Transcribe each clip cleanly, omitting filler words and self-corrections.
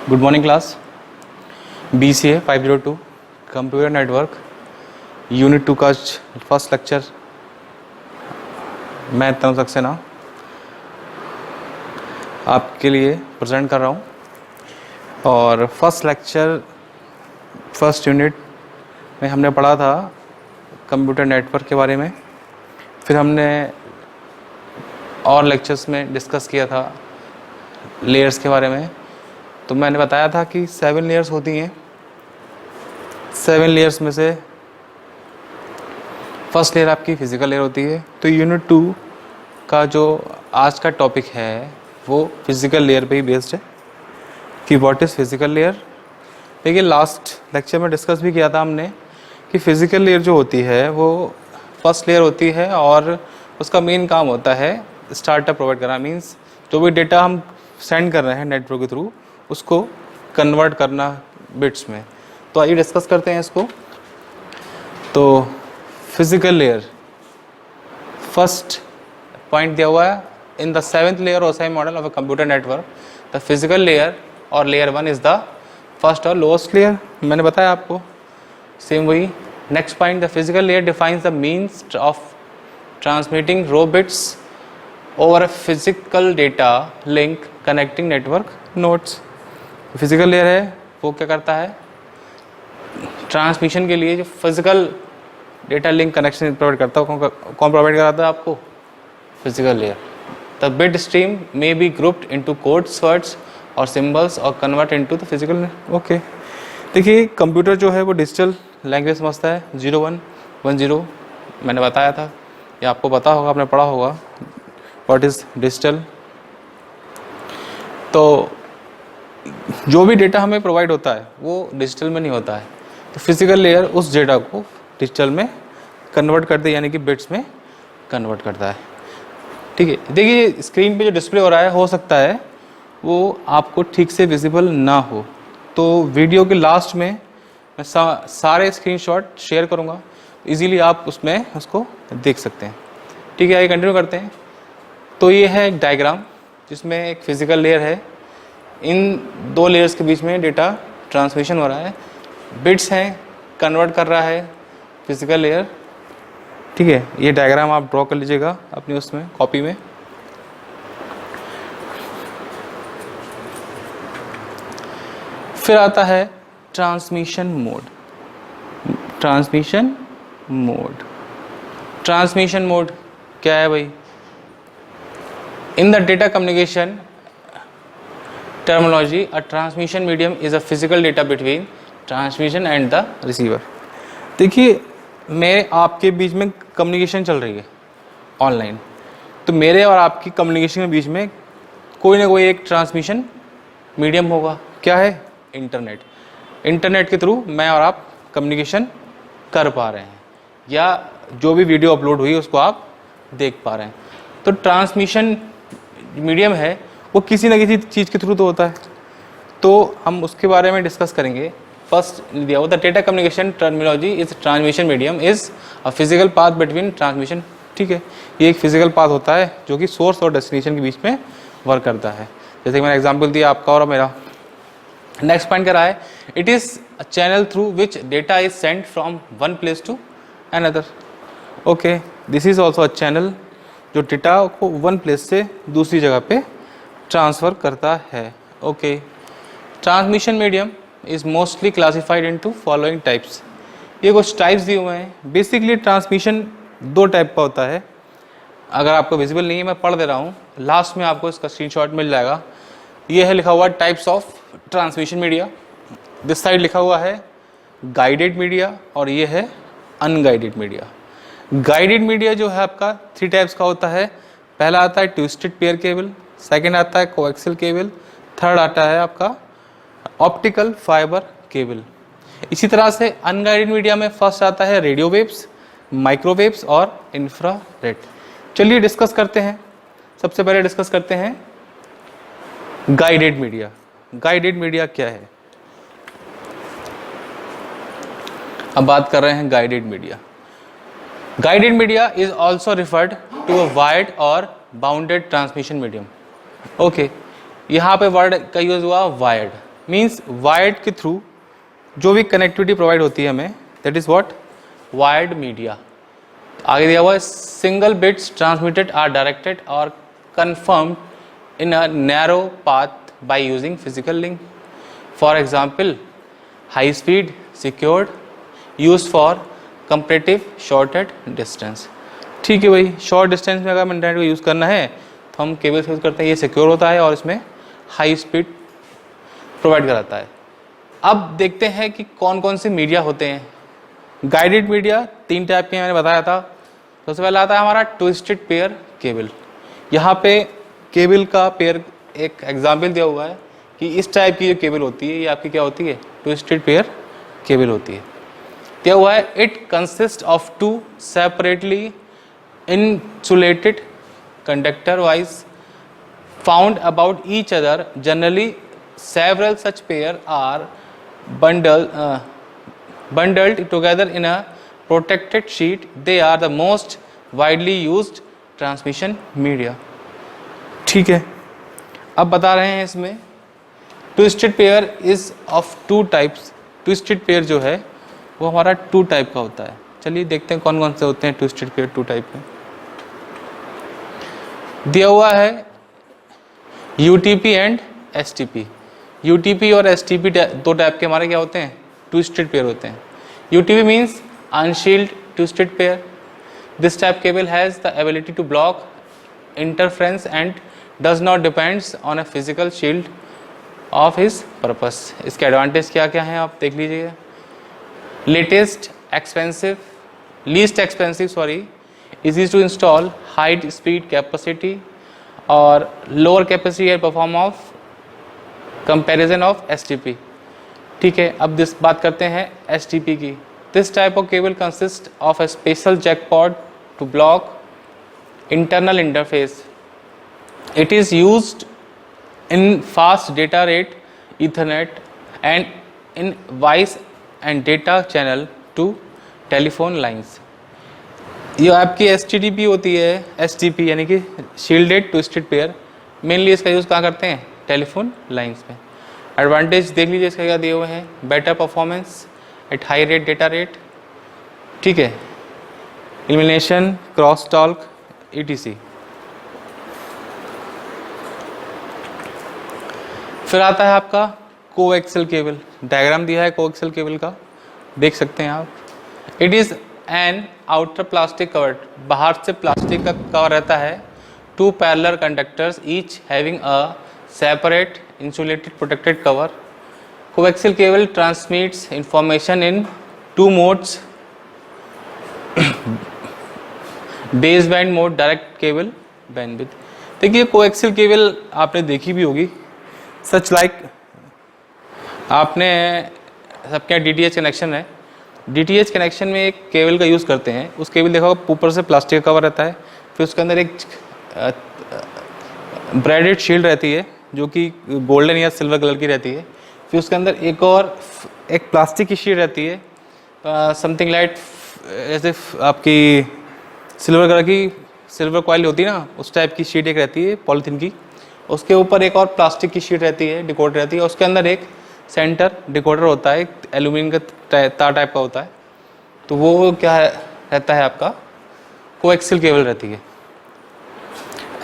Good morning class. BCA 502 computer network unit 2 का first lecture मैं तनु सक्सेना आपके लिए प्रेजेंट कर रहा हूँ। और फर्स्ट लेक्चर फर्स्ट यूनिट में हमने पढ़ा था कंप्यूटर नेटवर्क के बारे में। फिर हमने और लेक्चर्स में डिस्कस किया था लेयर्स के बारे में। तो मैंने बताया था कि 7 लेयर्स होती हैं। 7 लेयर्स में से फर्स्ट लेयर आपकी फिज़िकल लेयर होती है। तो यूनिट 2 का जो आज का टॉपिक है वो फिज़िकल लेयर पे ही बेस्ड है कि व्हाट इज़ फिज़िकल लेयर। देखिए लास्ट लेक्चर में डिस्कस भी किया था हमने कि फिज़िकल लेयर जो होती है वो फर्स्ट लेयर होती है और उसका मेन काम होता है स्टार्टअप प्रोवाइड करना। मीन्स जो भी डेटा हम सेंड कर रहे हैं नेटवर्क के थ्रू उसको कन्वर्ट करना बिट्स में। तो आइए डिस्कस करते हैं इसको। तो फिजिकल लेयर फर्स्ट पॉइंट दिया हुआ है in the 7th layer OSI model of a computer network the physical layer और लेयर 1 इज द फर्स्ट और लोएस्ट लेयर। मैंने बताया आपको सेम वही। Next point the physical layer defines the means of transmitting raw bits over a physical data link connecting network nodes. Physical layer है वो क्या करता है, ट्रांसमिशन के लिए जो physical data link connection provide करता है। कौन प्रोवाइड कराता है आपको? Physical layer. The bit stream may be grouped into codes, words और सिंबल्स और convert into the physical. Okay, देखिए कंप्यूटर जो है वो डिजिटल लैंग्वेज समझता है 01 10। मैंने बताया था या आपको पता होगा, आपने पढ़ा होगा व्हाट इज डिजिटल। तो जो भी डेटा हमें प्रोवाइड होता है वो डिजिटल में नहीं होता है। तो फिजिकल लेयर उस डेटा को डिजिटल में कन्वर्ट करते यानी कि बिट्स में कन्वर्ट करता है। ठीक है, देखिए स्क्रीन पे जो डिस्प्ले हो रहा है हो सकता है वो आपको ठीक से विजिबल ना हो। तो वीडियो के लास्ट में मैं सारे स्क्रीनशॉट शेयर करूँगा, इजीली आप उसमें उसको देख सकते हैं। ठीक है, आइए कंटिन्यू करते हैं। तो ये है एक डायग्राम जिसमें एक फिजिकल लेयर है, इन 2 लेयर्स के बीच में डेटा ट्रांसमिशन हो रहा है, बिट्स हैं कन्वर्ट कर रहा है फिजिकल लेयर। ठीक है, ये डायग्राम आप ड्रॉ कर लीजिएगा अपनी उसमें कॉपी में। फिर आता है transmission mode. Transmission mode, transmission mode क्या है भाई? In the data communication terminology a transmission medium is a physical data between transmission and the receiver। देखिए मेरे आपके बीच में कम्युनिकेशन चल रही है ऑनलाइन, तो मेरे और आपकी कम्युनिकेशन के बीच में कोई ना कोई एक ट्रांसमिशन मीडियम होगा। क्या है? इंटरनेट। इंटरनेट के थ्रू मैं और आप कम्युनिकेशन कर पा रहे हैं या जो भी वीडियो अपलोड हुई उसको आप देख पा रहे हैं। तो ट्रांसमिशन मीडियम है वो किसी न किसी चीज़ के थ्रू तो होता है, तो हम उसके बारे में डिस्कस करेंगे। फर्स्ट दिया हुआ the data communication terminology is transmission medium is a physical path between transmission. ठीक है, ये एक फिजिकल पाथ होता है जो कि सोर्स और डेस्टिनेशन के बीच में वर्क करता है। जैसे कि मैंने एग्जाम्पल दिया आपका और मेरा। नेक्स्ट पॉइंट क्या है? It is a channel through which data is sent from one place to another. Okay, this is also a channel जो डेटा को वन प्लेस से दूसरी जगह पे ट्रांसफ़र करता है। Okay, transmission medium is mostly classified into following types. ये कुछ टाइप्स दिए हुए हैं। बेसिकली ट्रांसमिशन 2 टाइप का होता है। अगर आपको विजिबल नहीं है मैं पढ़ दे रहा हूँ, लास्ट में आपको इसका स्क्रीनशॉट मिल जाएगा। ये है लिखा हुआ types of transmission media. This side लिखा हुआ है गाइडेड मीडिया और ये है अनगाइडेड मीडिया। गाइडेड मीडिया जो है आपका 3 टाइप्स का होता है। पहला आता है ट्विस्टेड पेयर केबल, सेकेंड आता है कोएक्सियल केबल, थर्ड आता है आपका ऑप्टिकल फाइबर केबल। इसी तरह से अनगाइडेड मीडिया में फर्स्ट आता है रेडियो वेव्स, माइक्रोवेव्स और इंफ्रारेड। चलिए डिस्कस करते हैं। सबसे पहले डिस्कस करते हैं गाइडेड मीडिया। गाइडेड मीडिया क्या है? अब बात कर रहे हैं guided media. Guided media is also referred to a wired or bounded transmission medium. Okay, यहाँ पे वर्ड का यूज हुआ वायर्ड। मीन्स वायर्ड के थ्रू जो भी कनेक्टिविटी प्रोवाइड होती है हमें, that is what, wired media. आगे दिया हुआ है single bits transmitted are directed or confirmed in a narrow path by using physical link. For example high speed secured use for comparative shorted distance. ठीक है भाई, शॉर्ट डिस्टेंस में अगर हमें इंटरनेट को यूज़ करना है तो हम केबल से यूज़ करते हैं, ये सिक्योर होता है और इसमें हाई स्पीड प्रोवाइड कराता है। अब देखते हैं कि कौन कौन से मीडिया होते हैं। गाइडेड मीडिया 3 टाइप के मैंने बताया था। सबसे पहला आता है हमारा ट्विस्टेड पेयर केबल। यहाँ पे केबल का पेयर एक एग्जाम्पल दिया हुआ है कि इस टाइप की जो केबल होती है ये आपकी क्या होती है, ट्विस्टेड पेयर केबल होती है। दिया हुआ है it consist of 2 separately insulated conductor wires found about each other. Generally several such pair are bundled together in a protected sheet. They are the most widely used transmission media. ठीक है, अब बता रहे हैं इसमें twisted pair is of 2 types. Twisted pair जो है वो हमारा 2 टाइप का होता है। चलिए देखते हैं कौन कौन से होते हैं ट्विस्टेड पेयर 2 टाइप में। दिया हुआ है UTP एंड STP। UTP और STP 2 टाइप के हमारे क्या होते हैं, ट्विस्टेड पेयर होते हैं। UTP means unshielded twisted pair. This type cable has the ability to block interference and does not depends on a physical shield of his purpose. इसके advantage क्या क्या हैं आप देख लीजिएगा। Least expensive easy to install, high speed capacity और lower capacity and perform of comparison of STP। ठीक है, अब बात करते हैं STP की। This type of cable consists of a special jack pod to block internal interface. It is used in fast data rate Ethernet and in voice and data channel to telephone lines। ये आपकी STDP होती है, STP यानी कि shielded twisted pair. Mainly इसका use कहाँ करते हैं, टेलीफोन लाइंस में। एडवांटेज देख लीजिए इसका क्या दिए हुए हैं, better performance at high rate data rate. ठीक है, इल्यूमिनेशन, क्रॉस टॉक ETC। फिर आता है आपका कोएक्सियल केबल। डायग्राम दिया है कोएक्सियल केबल का, देख सकते हैं आप। It is an outer plastic cover, बाहर से प्लास्टिक का कवर रहता है। 2 parallel conductors each having a separate insulated protected cover. Coaxial cable transmits information in 2 modes, base band mode, direct cable bandwidth. देखिए कोएक्सियल केबल आपने देखी भी होगी, सच लाइक आपने सबके यहाँ DTH कनेक्शन है। DTH कनेक्शन में एक केबल का यूज़ करते हैं। उस केबल देखा होगा ऊपर से प्लास्टिक का कवर रहता है, फिर उसके अंदर एक ब्राइडेड शील्ड रहती है जो कि गोल्डन या सिल्वर कलर की रहती है। फिर उसके अंदर एक प्लास्टिक की शीट रहती है, समथिंग लाइक जैसे आपकी सिल्वर कॉइल होती है ना, उस टाइप की शीट एक रहती है पॉलीथीन की। उसके ऊपर एक और प्लास्टिक की शीट रहती है, डिकोडर रहती है। उसके अंदर एक सेंटर डिकोडर होता है, एल्यूमिनियम का तार टाइप का होता है। तो वो क्या रहता है आपका, कोएक्सियल केबल रहती है।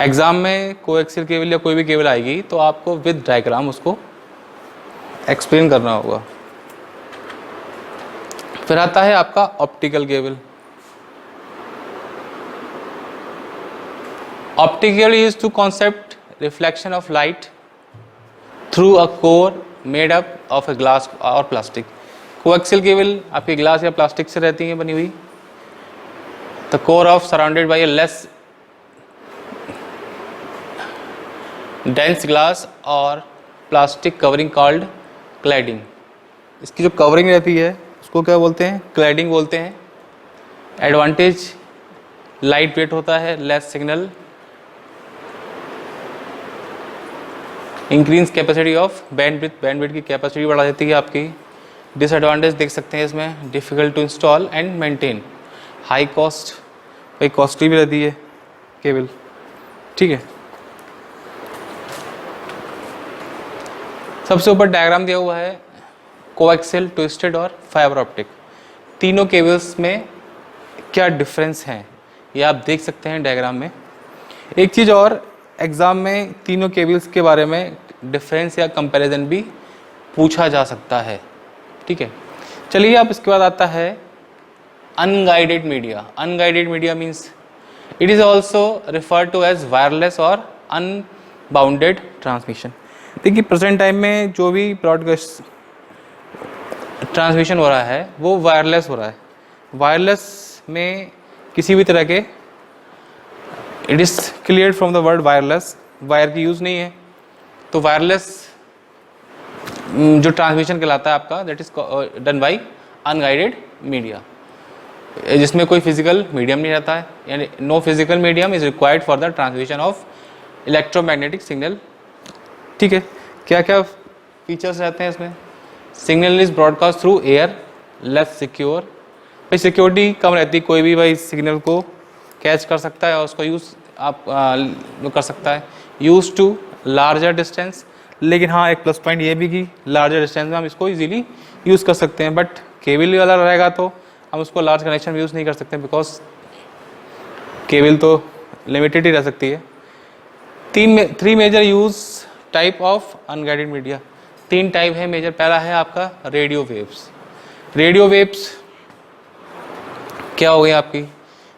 एग्जाम में कोएक्सियल केबल या कोई भी केबल आएगी तो आपको विद डायग्राम उसको एक्सप्लेन करना होगा। फिर आता है आपका optical cable. Optical is to concept reflection of light through a core made up of a glass और प्लास्टिक। कोएक्सियल केबल आपकी ग्लास या प्लास्टिक से रहती है बनी हुई। The core of surrounded by a less dense glass और plastic covering called cladding. इसकी जो कवरिंग रहती है उसको क्या बोलते हैं, क्लैडिंग बोलते हैं। एडवांटेज लाइट वेट होता है, less signal, increase capacity of bandwidth की कैपेसिटी बढ़ा देती है आपकी। डिसएडवांटेज देख सकते हैं इसमें, difficult to install and maintain, high cost, भाई कॉस्टली भी रहती है केबल। ठीक है, सबसे ऊपर डायग्राम दिया हुआ है कोएक्सियल, ट्विस्टेड और फाइबर ऑप्टिक। तीनों केबल्स में क्या डिफरेंस हैं ये आप देख सकते हैं डायग्राम में। एक चीज़ और, एग्ज़ाम में तीनों केबल्स के बारे में डिफरेंस या कंपैरिजन भी पूछा जा सकता है, ठीक है। चलिए अब इसके बाद आता है unguided media. Unguided media means it is also refer to as wireless और अनबाउंडेड ट्रांसमिशन। देखिए प्रेजेंट टाइम में जो भी ब्रॉडकास्ट ट्रांसमिशन हो रहा है वो वायरलेस हो रहा है। वायरलेस में किसी भी तरह के, it is clear from the word wireless, wire की यूज़ नहीं है। तो वायरलेस जो ट्रांसमिशन कहलाता है आपका, that is done by unguided media, जिसमें कोई फिजिकल मीडियम नहीं रहता है, यानी no physical medium is required for the transmission of electromagnetic signal, ठीक है। क्या क्या फीचर्स रहते हैं इसमें? Signal is broadcast through air, less secure. भाई सिक्योरिटी कम रहती, कोई भी भाई सिग्नल को कैच कर सकता है और उसको यूज़ आप कर सकता है। यूज टू लार्जर डिस्टेंस, लेकिन हाँ एक प्लस पॉइंट ये भी कि लार्जर डिस्टेंस में हम इसको इजीली यूज़ कर सकते हैं, बट केबल वाला रहेगा तो हम उसको लार्ज कनेक्शन में यूज़ नहीं कर सकते बिकॉज केबल तो लिमिटेड ही रह सकती है। Three major use type of unguided media, 3 type है मेजर। पहला है आपका रेडियो वेव्स। रेडियो वेव्स क्या हो गई आपकी?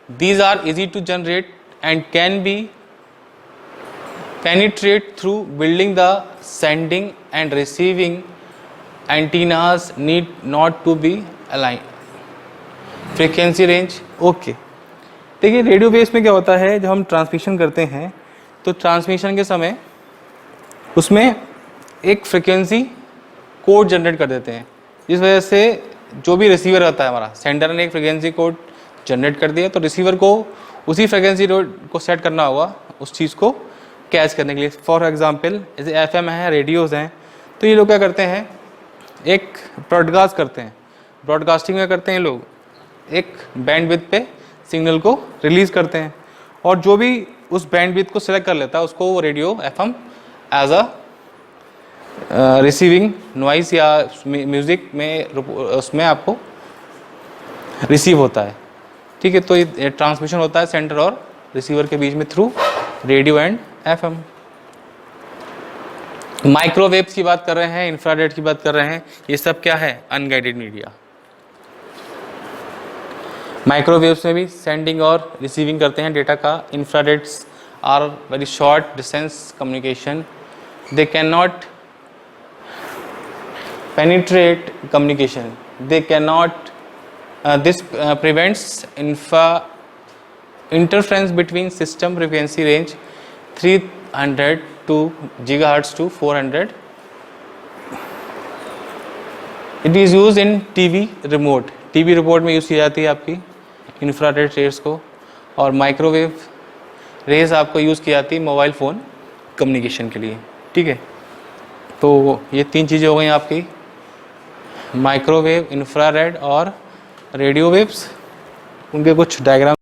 These are easy to generate and can be penetrate through building the sending and receiving antennas need not to be aligned. Frequency range, okay. देखिए radio waves में क्या होता है, जब हम ट्रांसमिशन करते हैं तो ट्रांसमिशन के समय उसमें एक फ्रिक्वेंसी कोड जनरेट कर देते हैं, जिस वजह से जो भी रिसीवर रहता है हमारा, सेंडर ने एक फ्रिक्वेंसी कोड जनरेट कर दिया तो रिसीवर को उसी फ्रिक्वेंसी को सेट करना होगा उस चीज़ को कैच करने के लिए। फॉर एग्जांपल जैसे एफएम है, रेडियोज़ हैं, तो ये लोग क्या करते हैं, एक ब्रॉडकास्ट करते हैं। ब्रॉडकास्टिंग में करते हैं लोग एक बैंडविड्थ पे सिग्नल को रिलीज़ करते हैं, और जो भी उस बैंडविड्थ को सिलेक्ट कर लेता है उसको वो radio FM as a receiving noise या म्यूज़िक में उसमें आपको रिसीव होता है, ठीक है। तो ये ट्रांसमिशन होता है सेंटर और रिसीवर के बीच में through radio and FM. Microwaves की बात कर रहे हैं, इंफ्रारेड की बात कर रहे हैं, ये सब क्या है? Unguided media. माइक्रोवेव्स में भी सेंडिंग और रिसीविंग करते हैं डेटा का। Infrareds are very short distance communication, they can not penetrate communication, they cannot this prevents interference between system frequency range 300 to gigahertz to 400. It is used in TV remote, TV remote में use की जाती है आपकी infrared rays को, और microwave raise आपको use की जाती है मोबाइल फ़ोन कम्युनिकेशन के लिए, ठीक है। तो ये 3 चीज़ें हो गई आपकी, माइक्रोवेव, इंफ्रारेड और रेडियो वेव्स। उनके कुछ डायग्राम